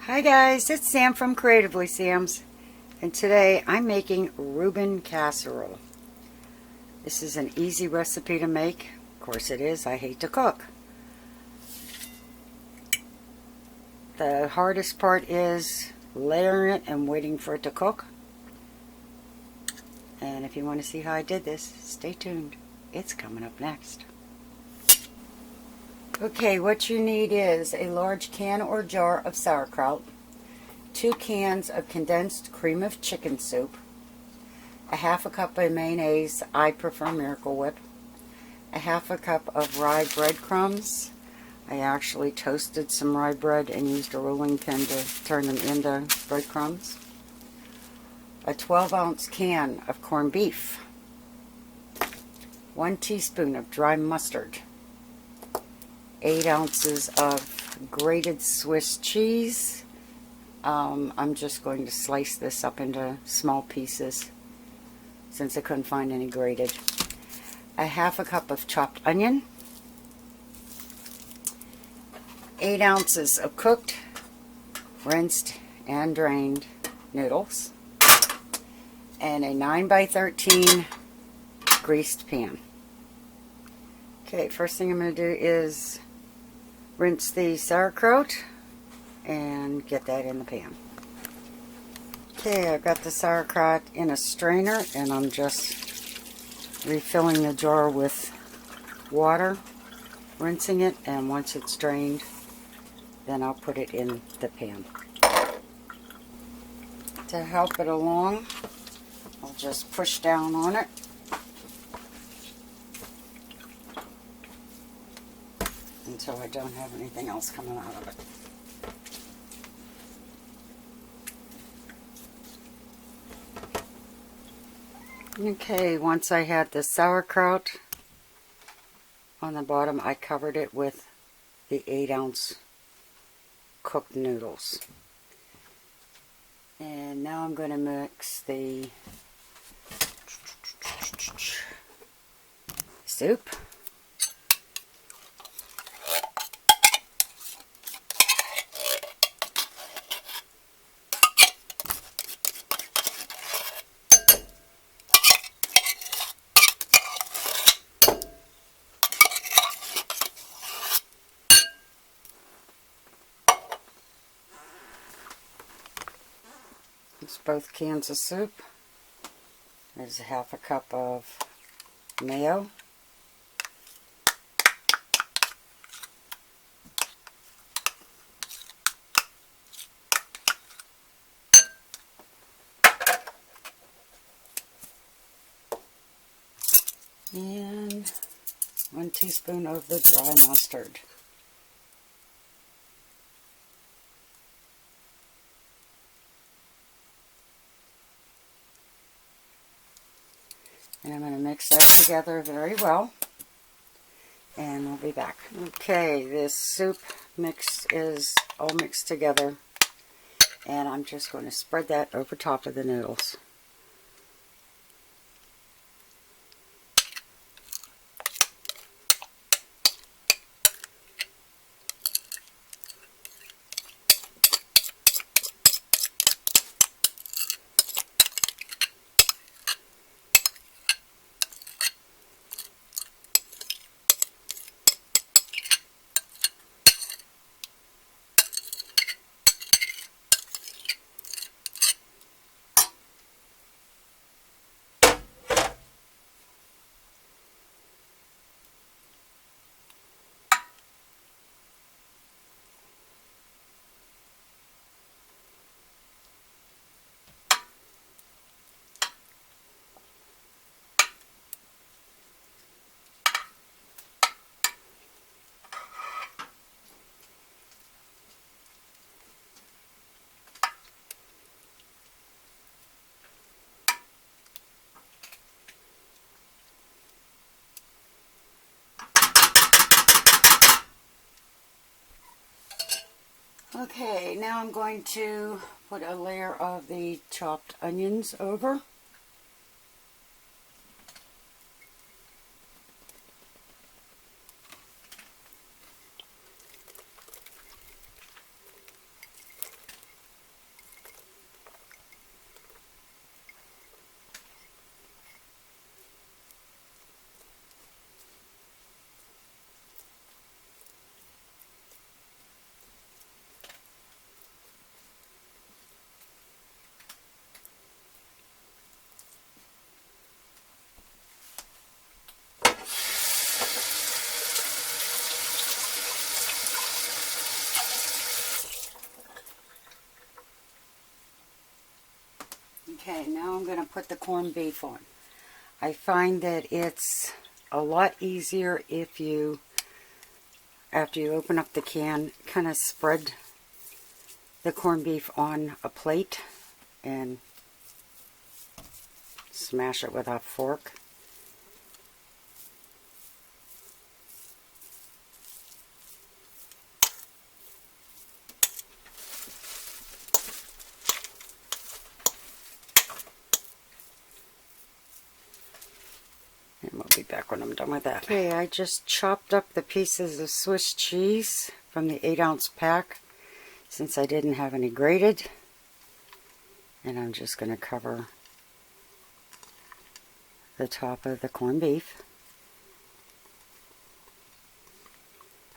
Hi guys, it's Sam from Creatively Sam's, and today I'm making Reuben Casserole. This is an easy recipe to make. Of course it is, I hate to cook. The hardest part is layering it and waiting for it to cook. And if you want to see how I did this, stay tuned. It's coming up next. Okay, what you need is a large can or jar of sauerkraut, 2 cans of condensed cream of chicken soup, a half a cup of mayonnaise, I prefer Miracle Whip, a half a cup of rye breadcrumbs. I actually toasted some rye bread and used a rolling pin to turn them into breadcrumbs. A 12-ounce can of corned beef, 1 teaspoon of dry mustard, 8 ounces of grated Swiss cheese. I'm just going to slice this up into small pieces since I couldn't find any grated. A half a cup of chopped onion, 8 ounces of cooked, rinsed, and drained noodles, and a 9x13 greased pan. Okay, first thing I'm going to do is rinse the sauerkraut and get that in the pan. Okay, I've got the sauerkraut in a strainer and I'm just refilling the jar with water, rinsing it, and once it's drained, then I'll put it in the pan. To help it along, I'll just push down on it until I don't have anything else coming out of it. Okay, once I had the sauerkraut on the bottom, I covered it with the 8-ounce cooked noodles. And now I'm going to mix the soup. It's both cans of soup. There's a half a cup of mayo. And 1 teaspoon of the dry mustard. And I'm going to mix that together very well, and we'll be back. Okay, this soup mix is all mixed together, and I'm just going to spread that over top of the noodles. Okay, now I'm going to put a layer of the chopped onions over. Okay, now I'm going to put the corned beef on. I find that it's a lot easier if you, after you open up the can, kind of spread the corned beef on a plate and smash it with a fork. And we'll be back when I'm done with that. Okay, I just chopped up the pieces of Swiss cheese from the 8-ounce pack since I didn't have any grated. And I'm just going to cover the top of the corned beef.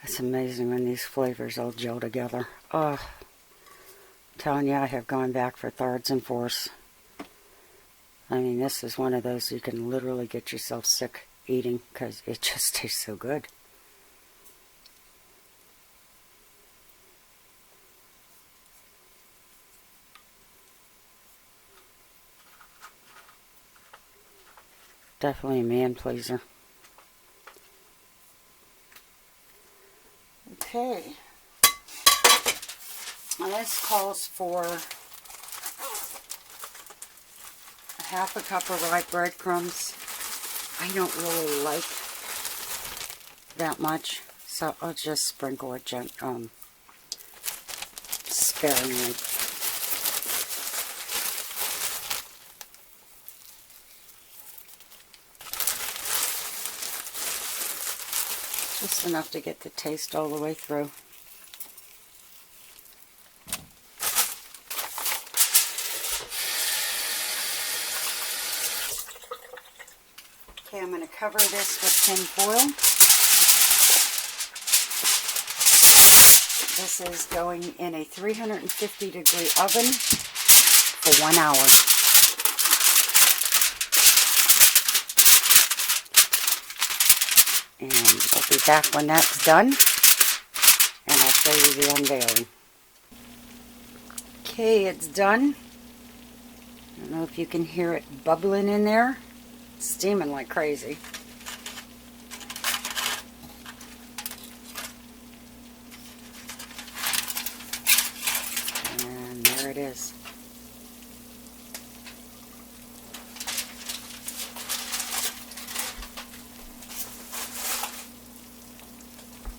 It's amazing when these flavors all gel together. Oh, I'm telling you, I have gone back for thirds and fourths. I mean, this is one of those you can literally get yourself sick eating because it just tastes so good. Definitely a man pleaser. Okay. Now this calls for half a cup of rye breadcrumbs. I don't really like that much, so I'll just sprinkle it sparingly. Just enough to get the taste all the way through. Okay, I'm going to cover this with tin foil. This is going in a 350-degree oven for 1 hour. And I'll be back when that's done, and I'll show you the unveiling. Okay, it's done. I don't know if you can hear it bubbling in there. It's steaming like crazy. And there it is.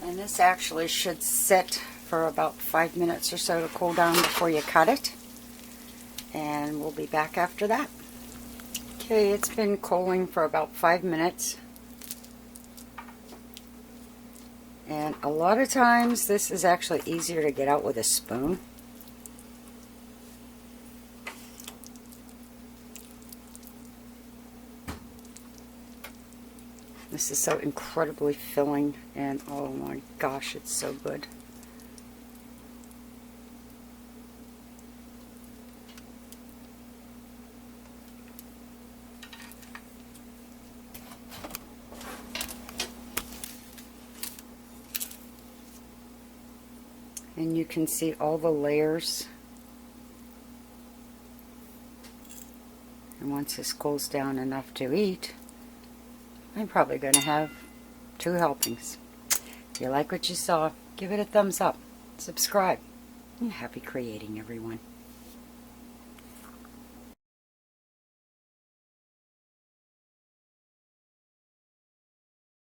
And this actually should sit for about 5 minutes or so to cool down before you cut it. And we'll be back after that. Okay, it's been cooling for about 5 minutes. And a lot of times this is actually easier to get out with a spoon. This is so incredibly filling, and oh my gosh, it's so good. And you can see all the layers. And once this cools down enough to eat, I'm probably going to have 2 helpings. If you like what you saw, give it a thumbs up, subscribe, and happy creating, everyone.